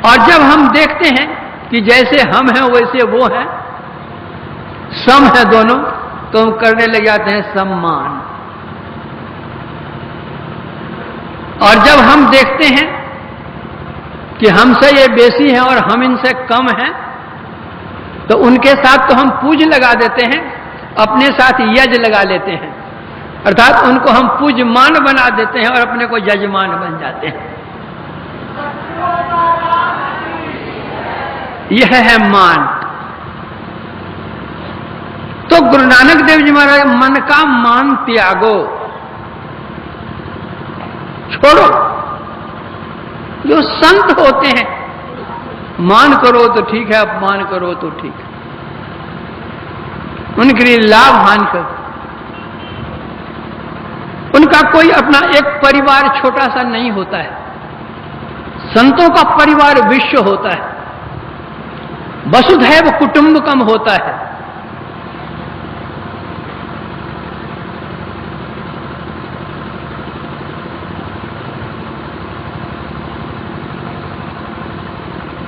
और जब हम देखते हैं कि जैसे हम हैं वैसे वो हैं, सम है दोनों, तो हम करने लग जाते हैं सम्मान। और जब हम देखते हैं कि हमसे ये बेसी हैं और हम इनसे कम हैं, तो उनके साथ तो हम पूज लगा देते हैं, अपने साथ यज लगा लेते हैं, अर्थात उनको हम पूजमान बना देते हैं और अपने को यजमान बन जाते हैं। यह है मान। तो गुरु नानक देव जी महाराज, मन का मान त्यागो, छोड़ो। जो संत होते हैं, मान करो तो ठीक है, अपमान करो तो ठीक है, उनके लिए लाभ हानि कर। उनका कोई अपना एक परिवार छोटा सा नहीं होता है, संतों का परिवार विश्व होता है, वसुधैव कुटुंबकम होता है।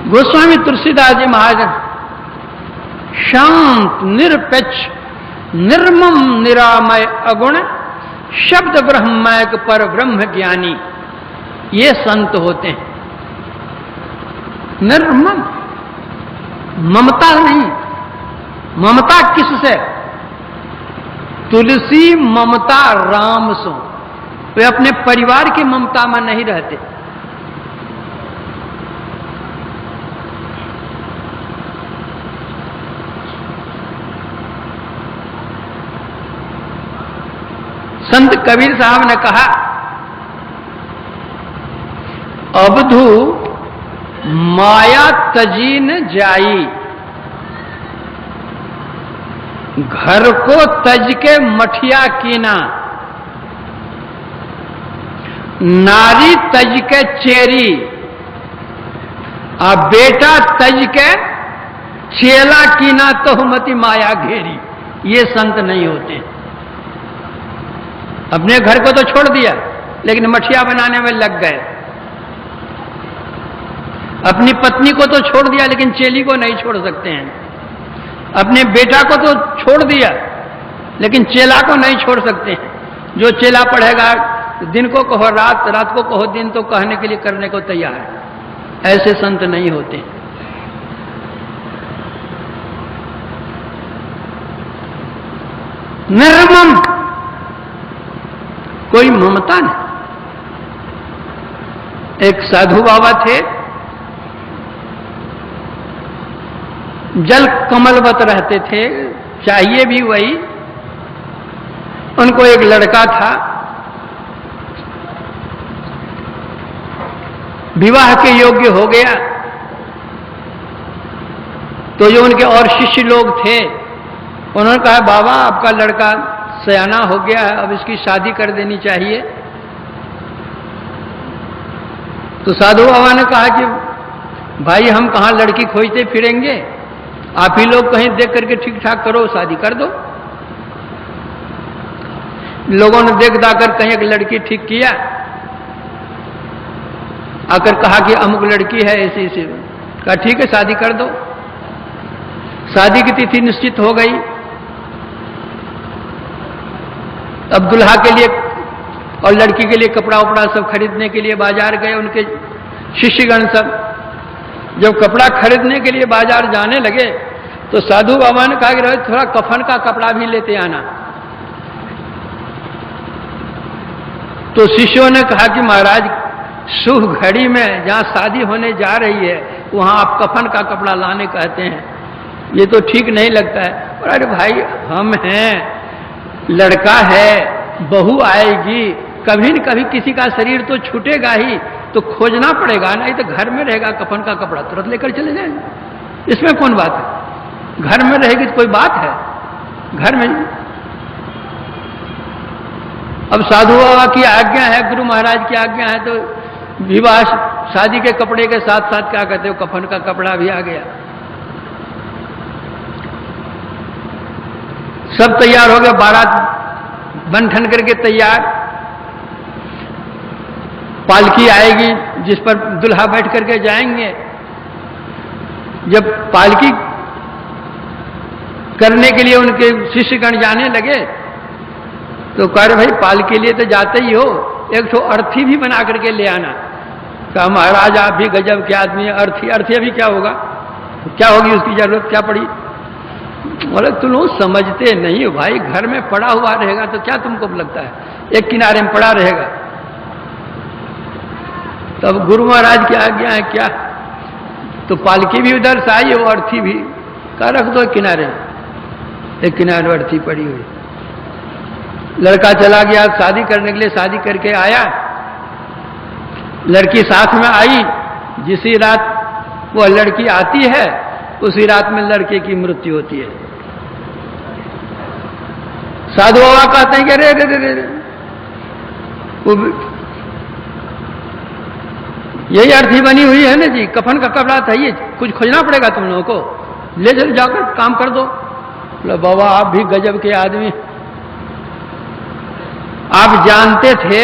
गोस्वामी तुलसीदास जी महाराज शांत निरपेक्ष निर्मम निरामय अगुण शब्द ब्रह्मैक पर ब्रह्म ज्ञानी, ये संत होते हैं। निर्मम, ममता नहीं। ममता किससे? तुलसी ममता राम सो। वे अपने परिवार की ममता में नहीं रहते। संत कबीर साहब ने कहा, अबधू माया तजी न जाई, घर को तज के मठिया कीना, नारी तज के चेरी, आ बेटा तज के चेला कीना, तो मति माया घेरी। ये संत नहीं होते। अपने घर को तो छोड़ दिया, लेकिन मठिया बनाने में लग गए। अपनी पत्नी को तो छोड़ दिया, लेकिन चेली को नहीं छोड़ सकते हैं। अपने बेटा को तो छोड़ दिया, लेकिन चेला को नहीं छोड़ सकते हैं। जो चेला पढ़ेगा, दिन को कहो रात, रात को कहो दिन, तो कहने के लिए करने को तैयार है। ऐसे संत नहीं होते। निर्मम, कोई ममता नहीं। एक साधु बाबा थे, जल कमलवत रहते थे, चाहिए भी वही। उनको एक लड़का था, विवाह के योग्य हो गया, तो जो उनके और शिष्य लोग थे, उन्होंने कहा, बाबा आपका लड़का सयाना हो गया है, अब इसकी शादी कर देनी चाहिए। तो साधु बाबा ने कहा कि भाई हम कहां लड़की खोजते फिरेंगे, आप ही लोग कहीं देख करके ठीक ठाक करो, शादी कर दो। लोगों ने देख दाकर कहीं एक लड़की ठीक किया, आकर कहा कि अमुक लड़की है ऐसी ऐसी। कहा ठीक है, शादी कर दो। शादी की तिथि निश्चित हो गई। अब दुल्हा के लिए और लड़की के लिए कपड़ा उपड़ा सब खरीदने के लिए बाजार गए उनके शिष्यगण सब। जब कपड़ा खरीदने के लिए बाजार जाने लगे, तो साधु बाबा ने कहा कि थोड़ा कफन का कपड़ा भी लेते आना। तो शिष्यों ने कहा कि महाराज, शुभ घड़ी में जहां शादी होने जा रही है, वहां आप कफन का कपड़ा लाने कहते हैं, ये तो ठीक नहीं लगता है। और अरे भाई, हम हैं, लड़का है, बहू आएगी, कभी न कभी किसी का शरीर तो छूटेगा ही, तो खोजना पड़ेगा, नहीं तो घर में रहेगा कफन का कपड़ा तुरंत लेकर चले जाएंगे। इसमें कौन बात है? घर में रहेगी तो कोई बात है? घर में। अब साधु बाबा की आज्ञा है, गुरु महाराज की आज्ञा है, तो विवाह शादी के कपड़े के साथ साथ क्या कहते हो, कफन का कपड़ा भी आ गया। सब तैयार हो गए, बारात बन ठन करके तैयार, पालकी आएगी जिस पर दुल्हा बैठ करके जाएंगे, जब पालकी करने के लिए उनके शिष्यगण जाने लगे तो कह रहे भाई पालकी लिए तो जाते ही हो, एक तो अर्थी भी बना करके ले आना। कहा महाराज आप भी गजब के आदमी है, अर्थी अर्थी अभी क्या होगा, क्या होगी उसकी जरूरत क्या पड़ी। बोले तुम लोग समझते नहीं हो भाई, घर में पड़ा हुआ रहेगा तो क्या तुमको लगता है एक किनारे में पड़ा रहेगा। तब गुरु महाराज की आज्ञा है क्या, तो पालकी भी उधर से आई और अर्थी भी का रख दो किनारे, एक किनारे अर्थी पड़ी हुई। लड़का चला गया शादी करने के लिए, शादी करके आया, लड़की साथ में आई। जिसी रात वो लड़की आती है उसी रात में लड़के की मृत्यु होती है। साधु बाबा कहते हैं कि अरे यही अर्थी बनी हुई है ना जी, कफन का कपड़ा था, ये कुछ खोजना पड़ेगा तुम लोगों को, ले चल जाकर काम कर दो। बोला बाबा आप भी गजब के आदमी, आप जानते थे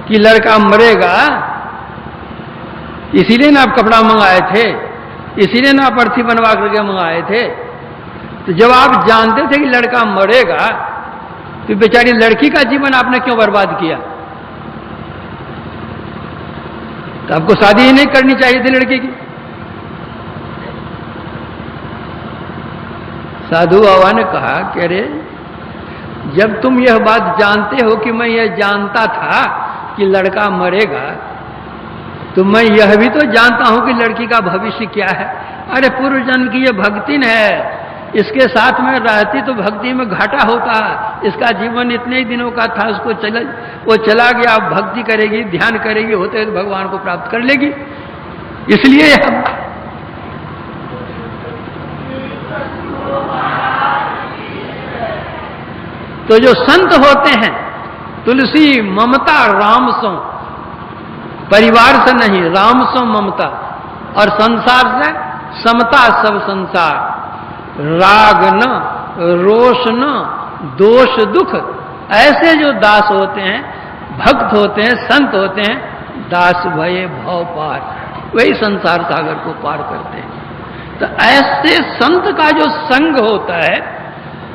कि लड़का मरेगा, इसीलिए ना आप कपड़ा मंगाए थे, इसीलिए ना आप अर्थी बनवा करके मंगाए थे। तो जब आप जानते थे कि लड़का मरेगा तो बेचारी लड़की का जीवन आपने क्यों बर्बाद किया। तो आपको शादी ही नहीं करनी चाहिए थी लड़की की। साधु बाबा ने कहा कि अरे जब तुम यह बात जानते हो कि मैं यह जानता था कि लड़का मरेगा, तो मैं यह भी तो जानता हूं कि लड़की का भविष्य क्या है। अरे पूर्व जन्म की यह भक्तिन है, इसके साथ में रहती तो भक्ति में घाटा होता, इसका जीवन इतने ही दिनों का था, उसको वो चला गया, अब भक्ति करेगी ध्यान करेगी, होते तो भगवान को प्राप्त कर लेगी। इसलिए हम तो जो संत होते हैं, तुलसी ममता राम सो, परिवार से नहीं राम सो ममता, और संसार से समता सब संसार, राग न रोष न दोष दुख। ऐसे जो दास होते हैं, भक्त होते हैं, संत होते हैं, दास भये भव पार, वही संसार सागर को पार करते हैं। तो ऐसे संत का जो संग होता है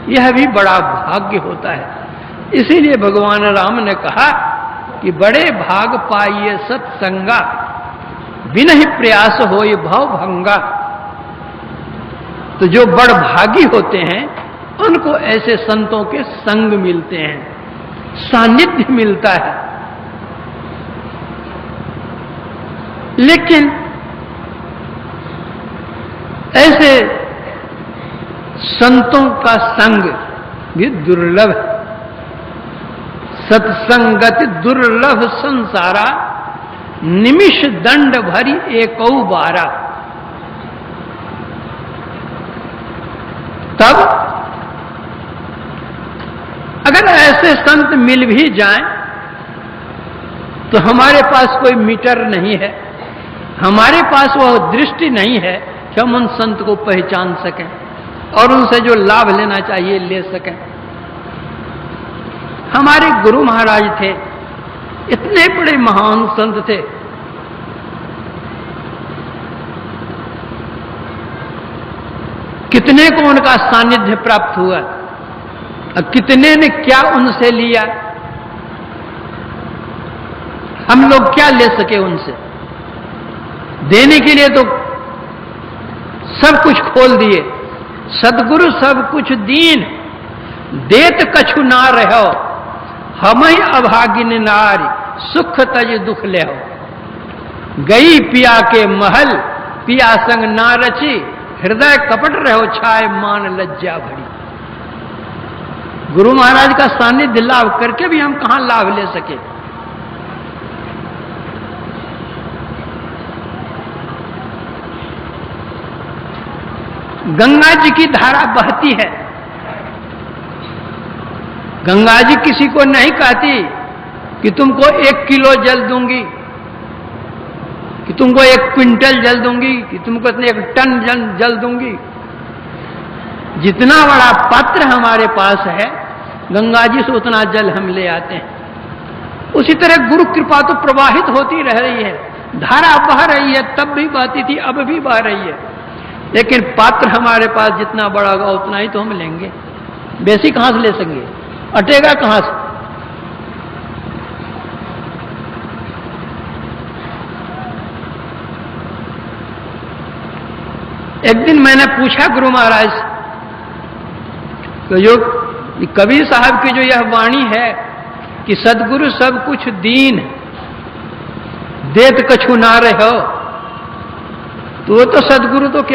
यह भी बड़ा भाग्य होता है। इसीलिए भगवान राम ने कहा कि बड़े भाग पाइए सत्संगा, बिन ही प्रयास होय भव भंगा। तो जो बड़ भागी होते हैं उनको ऐसे संतों के संग मिलते हैं, सानिध्य मिलता है। लेकिन ऐसे संतों का संग भी दुर्लभ है। सत्संगति दुर्लभ संसारा, निमिष दंड भरी एकौ बारा। तब अगर ऐसे संत मिल भी जाएं तो हमारे पास कोई मीटर नहीं है, हमारे पास वह दृष्टि नहीं है कि हम उन संत को पहचान सकें और उनसे जो लाभ लेना चाहिए ले सकें। हमारे गुरु महाराज थे, इतने बड़े महान संत थे, कितने को उनका सानिध्य प्राप्त हुआ और कितने ने क्या उनसे लिया। हम लोग क्या ले सके उनसे, देने के लिए तो सब कुछ खोल दिए। सदगुरु सब कुछ दीन, देत कछु ना रहो, हमई अभागिन नारी, सुख तज दुख ले हो। गई पिया के महल, पिया संग ना रची, हृदय कपट रहो छाए मान लज्जा भरी। गुरु महाराज का सानिध्य लाभ करके भी हम कहां लाभ ले सके। गंगा जी की धारा बहती है, गंगा जी किसी को नहीं कहती कि तुमको 1 किलो जल दूंगी, कि तुमको 1 क्विंटल जल दूंगी, कि तुमको 1 टन जल दूंगी। जितना बड़ा पात्र हमारे पास है गंगा जी से उतना जल हम ले आते हैं। उसी तरह गुरु कृपा तो प्रवाहित होती रह रही है, धारा बह रही है, तब भी बहती थी, अब भी बह रही है, लेकिन पात्र हमारे पास जितना बड़ा होगा उतना ही तो हम लेंगे, बेसी कहां से ले सकेंगे, अटेगा कहां से। एक दिन मैंने पूछा गुरु महाराज तो जो कबीर साहब की जो यह वाणी है कि सदगुरु सब कुछ दीन देत कछु ना रहो, तो वो तो सदगुरु तो केवल